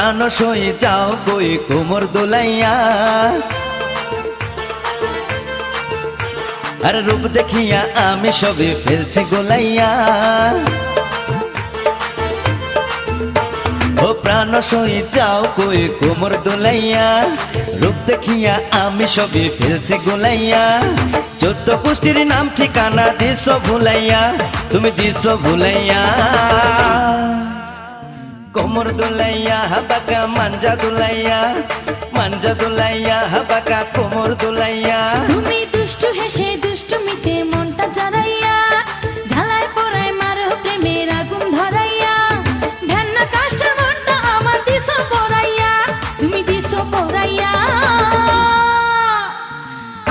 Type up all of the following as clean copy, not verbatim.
প্রাণ সই যাও কই কোমর দোলাইয়া। আর রূপ দেখিয়া আমি সবে ফেলছি গোলাইয়া। ও প্রাণ সই যাও কই কোমর দোলাইয়া। রূপ দেখিয়া আমি সবে ফেলছি গোলাইয়া। 14 গোষ্ঠীর নাম ঠিকানা দিছ ভুলাইয়া, তুমি দিছ ভুলাইয়া। কোমর দোলাইয়া বাঁকা মাঞ্জা দোলাইয়া, মাঞ্জা দোলাইয়া বাঁকা কোমর দোলাইয়া। তুমি দুষ্টু হেসে দুষ্টুমিতে মনটা জড়াইয়া, ঝালায় পড়ায় মারো প্রেমের আগুন ধরাইয়া। ভেন্না কাষ্টের মনটা আমার দিছ পড়াইয়া, তুমি দিছ পড়াইয়া।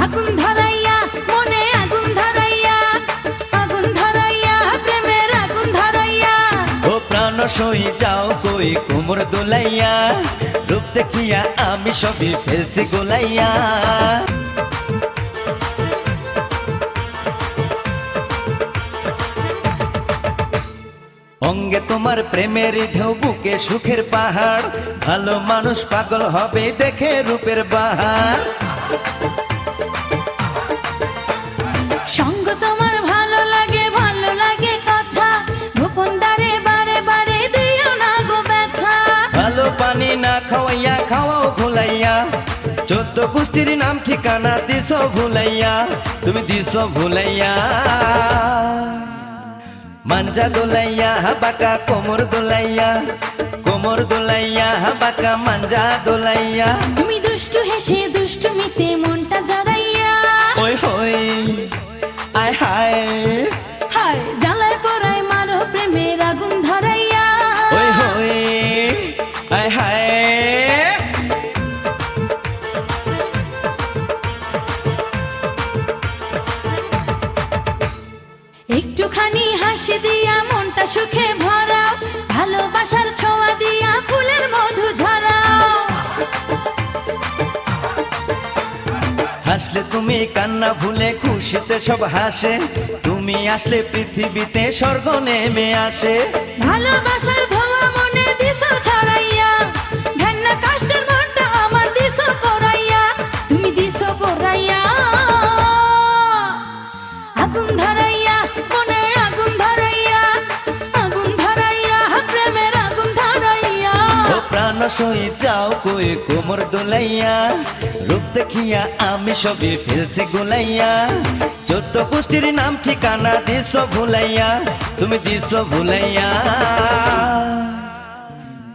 আগুন ধরাইয়া মনে আগুন ধরাইয়া, আগুন ধরাইয়া প্রেমের আগুন ধরাইয়া। ও প্রাণ সই যাও কই কোমর দোলাইয়া। রূপ দেখিয়া আমি সবই ফেলছি গোলাইয়া। অঙ্গে তোমার প্রেমের ঢেউ, বুকে সুখের পাহাড়। ভালো মানুষ পাগল হবে দেখে রূপের বাহার। সঙ্গ তোমার ভালো লাগে কথা, গোপন দ্বারে বারে বারে দিও না গো ব্যথা। ভালো পানি না খাওয়াইয়া খাওয়াও ভুলাইয়া। 14 গোষ্ঠীর নাম ঠিকানা দিছ ভুলাইয়া, তুমি দিছ ভুলাইয়া। মাঞ্জা দোলাইয়া বাঁকা কোমর দোলাইয়া, কোমর দোলাইয়া বাঁকা মাঞ্জা দোলাইয়া। তুমি দুষ্টু হেসে দুষ্টুমিতে মনটা জড়াইয়া। ওই হই আয় হায়, হায় জ্বালায় পড়ায় মারো প্রেমের আগুন ধরাইয়া। ওই হই আয় হায়। একটুখানি হাসি দিয়া মনটা সুখে ভরাও, ভালোবাসার ছোঁয়া দিয়া ফুলের মধু ঝরাও। হাসলে তুমি কান্না ভুলে, খুশিতে সব হাসে। তুমি আসলে পৃথিবীতে স্বর্গ নেমে আসে। ভালোবাসার ধোয়া মনে দিছো ছড়াইয়া, ঘেন্না কাষ্টের মনটা আমার দিছো পড়াইয়া, তুমি দিছো পড়াইয়া। আগুন ধরাইয়া মনে আগুন ধরাইয়া, আগুন ধরাইয়া প্রেমের আগুন ধরাইয়া। ও প্রাণ সই যাও কই কোমর দোলাইয়া। রূপ দেখিয়া আমি সবই ফেলছি গোলাইয়া। 14 গোষ্ঠীর নাম ঠিকানা দিছ ভুলাইয়া, তুমি দিছ ভুলাইয়া।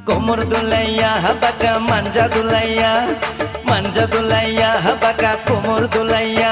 কোমর দোলাইয়া বাঁকা মাঞ্জা দোলাইয়া, মাঞ্জা দোলাইয়া বাঁকা কোমর দোলাইয়া।